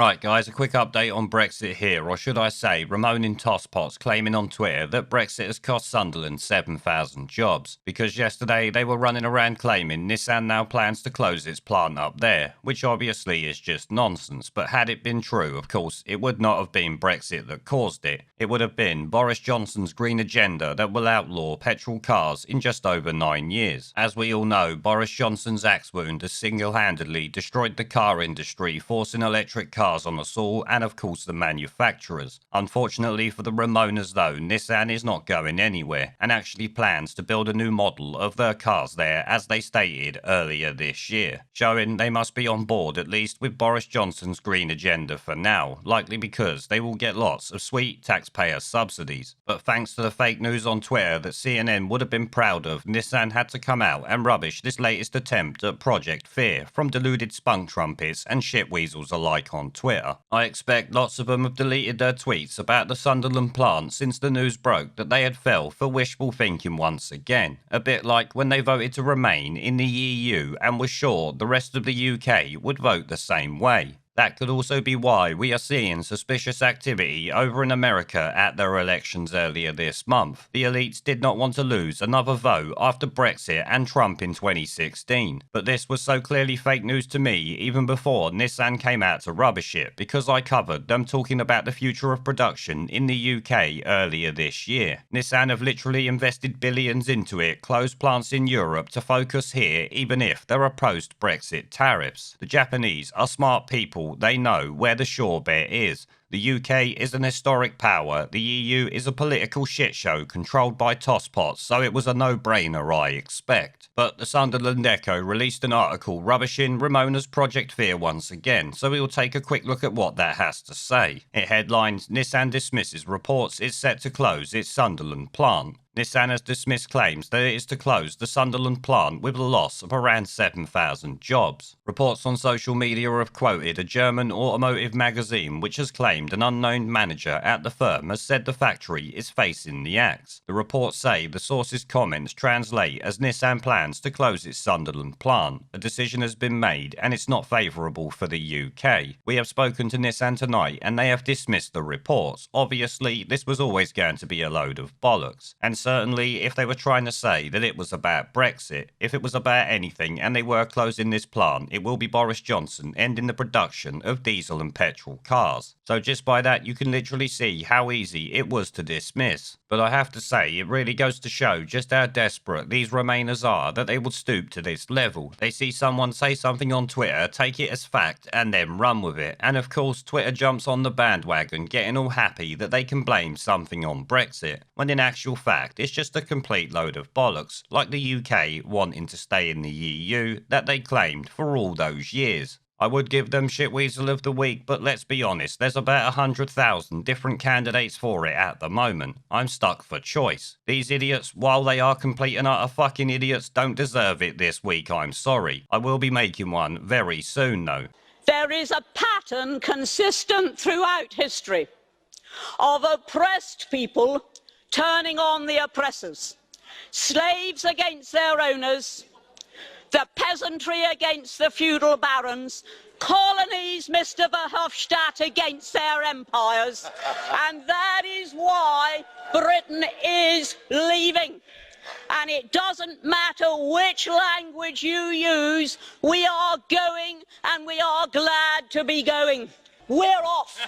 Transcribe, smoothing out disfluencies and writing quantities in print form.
Right, guys, a quick update on Brexit here, or should I say, Remoaning Tosspots claiming on Twitter that Brexit has cost Sunderland 7,000 jobs. Because yesterday they were running around claiming Nissan now plans to close its plant up there, which obviously is just nonsense. But had it been true, of course, it would not have been Brexit that caused it. It would have been Boris Johnson's green agenda that will outlaw petrol cars in just over 9 years. As we all know, Boris Johnson's axe wound has single-handedly destroyed the car industry, forcing electric cars on us all, and of course the manufacturers. Unfortunately for the Remoaners though, Nissan is not going anywhere, and actually plans to build a new model of their cars there, as they stated earlier this year, showing they must be on board at least with Boris Johnson's green agenda for now, likely because they will get lots of sweet taxpayer subsidies. But thanks to the fake news on Twitter that CNN would have been proud of, Nissan had to come out and rubbish this latest attempt at Project Fear from deluded spunk trumpets and shitweasels alike on Twitter. I expect lots of them have deleted their tweets about the Sunderland plant since the news broke that they had fell for wishful thinking once again. A bit like when they voted to remain in the EU and were sure the rest of the UK would vote the same way. That could also be why we are seeing suspicious activity over in America at their elections earlier this month. The elites did not want to lose another vote after Brexit and Trump in 2016. But this was so clearly fake news to me even before Nissan came out to rubbish it, because I covered them talking about the future of production in the UK earlier this year. Nissan have literally invested billions into it, closed plants in Europe to focus here even if there are post-Brexit tariffs. The Japanese are smart people. They know where the shore bear is. The UK is an historic power, the EU is a political shitshow controlled by tosspots, so it was a no-brainer, I expect. But the Sunderland Echo released an article rubbishing Remoaners Project Fear once again, so we will take a quick look at what that has to say. It headlines, Nissan dismisses reports it's set to close its Sunderland plant. Nissan has dismissed claims that it is to close the Sunderland plant with a loss of around 7,000 jobs. Reports on social media have quoted a German automotive magazine which has claimed an unknown manager at the firm has said the factory is facing the axe. The reports say the source's comments translate as Nissan plans to close its Sunderland plant. A decision has been made and it's not favourable for the UK. We have spoken to Nissan tonight and they have dismissed the reports. Obviously, this was always going to be a load of bollocks. And certainly, if they were trying to say that it was about Brexit, if it was about anything and they were closing this plant, it will be Boris Johnson ending the production of diesel and petrol cars. So just by that, you can literally see how easy it was to dismiss. But I have to say, it really goes to show just how desperate these Remainers are that they would stoop to this level. They see someone say something on Twitter, take it as fact, and then run with it. And of course, Twitter jumps on the bandwagon, getting all happy that they can blame something on Brexit, when in actual fact, it's just a complete load of bollocks, like the UK wanting to stay in the EU that they claimed for all those years. I would give them Shitweasel of the Week, but let's be honest, there's about 100,000 different candidates for it at the moment. I'm stuck for choice. These idiots, while they are complete and utter fucking idiots, don't deserve it this week, I'm sorry. I will be making one very soon though. There is a pattern consistent throughout history of oppressed people turning on the oppressors, slaves against their owners, the peasantry against the feudal barons, colonies, Mr. Verhofstadt, against their empires, and that is why Britain is leaving. And it doesn't matter which language you use, we are going, and we are glad to be going. We're off.